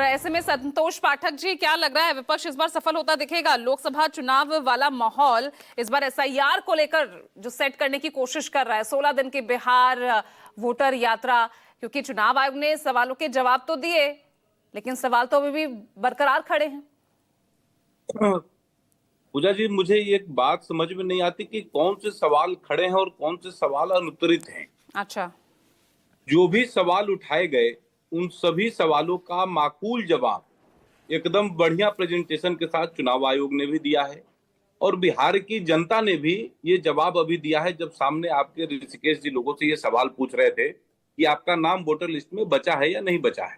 ऐसे में संतोष पाठक जी, क्या लग रहा है विपक्ष इस बार सफल होता दिखेगा? लोकसभा चुनाव वाला माहौल इस बार एसआईआर को लेकर जो सेट करने की कोशिश कर रहा है, 16 दिन की बिहार वोटर यात्रा, क्योंकि चुनाव आयोग ने सवालों के जवाब तो दिए लेकिन सवाल तो अभी भी बरकरार खड़े हैं। पूजा जी, मुझे एक बात समझ में नहीं आती कि कौन से सवाल खड़े हैं और कौन से सवाल अनुत्तरित हैं। अच्छा, जो भी सवाल उठाए गए उन सभी सवालों का माकूल जवाब एकदम बढ़िया प्रेजेंटेशन के साथ चुनाव आयोग ने भी दिया है और बिहार की जनता ने भी ये जवाब अभी दिया है। जब सामने आपके ऋषिकेश जी लोगों से ये सवाल पूछ रहे थे कि आपका नाम वोटर लिस्ट में बचा है या नहीं बचा है।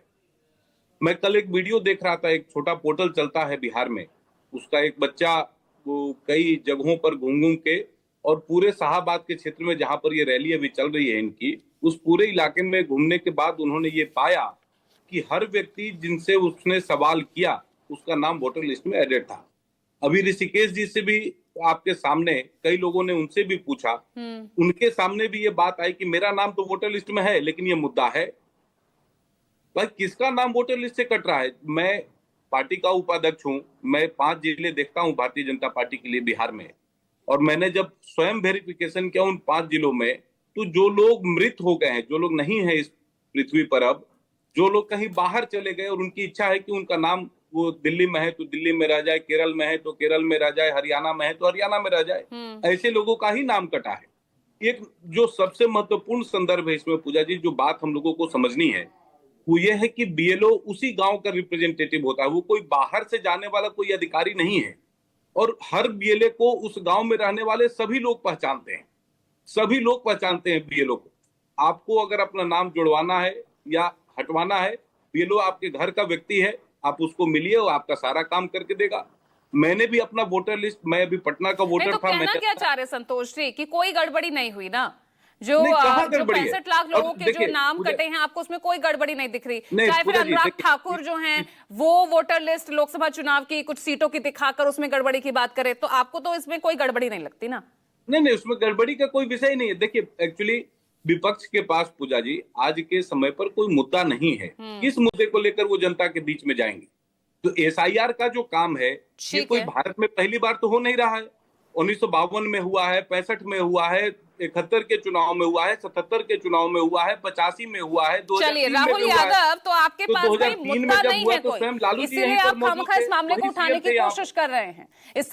मैं कल एक वीडियो देख रहा था, एक छोटा पोर्टल चलता है बिहार में, उसका एक बच्चा वो कई जगहों पर घूम घूम के और पूरे शाहाबाद के क्षेत्र में जहां पर ये रैली अभी चल रही है इनकी, उस पूरे इलाके में घूमने के बाद उन्होंने ये पाया कि हर व्यक्ति जिनसे उसने सवाल किया उसका नाम वोटर लिस्ट में एडेड था। अभी ऋषिकेश जी से भी आपके सामने कई लोगों ने उनसे भी पूछा, उनके सामने भी ये बात आई कि मेरा नाम तो वोटर लिस्ट में है लेकिन ये मुद्दा है भाई किसका नाम वोटर लिस्ट से कट रहा है। मैं पार्टी का उपाध्यक्ष हूं, मैं 5 जिले देखता हूं भारतीय जनता पार्टी के लिए बिहार में, और मैंने जब स्वयं वेरिफिकेशन किया उन 5 जिलों में, तो जो लोग मृत हो गए हैं, जो लोग नहीं है इस पृथ्वी पर अब, जो लोग कहीं बाहर चले गए और उनकी इच्छा है कि उनका नाम वो दिल्ली में है तो दिल्ली में रह जाए, केरल में है तो केरल में रह जाए, हरियाणा में है तो हरियाणा में रह जाए, ऐसे लोगों का ही नाम कटा है। एक जो सबसे महत्वपूर्ण संदर्भ है इसमें पूजा जी, जो बात हम लोगों को समझनी है वो ये है कि बीएलओ उसी गांव का रिप्रेजेंटेटिव होता है, वो कोई बाहर से जाने वाला कोई अधिकारी नहीं है। और हर बीएलए को उस गांव में रहने वाले सभी लोग पहचानते हैं, सभी लोग पहचानते हैं बीएलओ को। आपको अगर अपना नाम जुड़वाना है या हटवाना है, बीएलओ आपके घर का व्यक्ति है, आप उसको मिलिए और आपका सारा काम करके देगा। मैंने भी अपना वोटर लिस्ट, मैं अभी पटना का वोटर तो था, कहना क्या चाह रहे संतोष जी कि कोई गड़बड़ी नहीं हुई ना? जो नहीं, कहाँ जो गड़बड़ी है? 65 लाख लोगों के जो नाम पूजा, कटे हैं, आपको उसमें कोई गड़बड़ी नहीं दिख रही? नहीं चाहे फिर पूजा जी, अनुराग ठाकुर जो हैं वो वोटर लिस्ट लोकसभा चुनाव की कुछ सीटों की दिखाकर उसमें गड़बड़ी की बात करे, तो आपको तो इसमें कोई गड़बड़ी नहीं लगती ना? नहीं, उसमें गड़बड़ी का कोई विषय नहीं है। देखिए, एक्चुअली विपक्ष के पास पूजा जी आज के समय पर कोई मुद्दा नहीं है। किस मुद्दे को लेकर वो जनता के बीच में जाएंगे? तो एसआईआर का जो काम है ये कोई भारत में पहली बार तो हो नहीं रहा है। 1952 में हुआ है, 65 में हुआ है, 71 के चुनाव में हुआ है, 77 के चुनाव में हुआ है, 85 में हुआ है, 2003 में राहुल यादव, तो आपके पास कोई मुद्दा नहीं है कोई, स्वयं लालू जी इसीलिए आप खामखा इस मामले को उठाने की कोशिश कर रहे हैं। इससे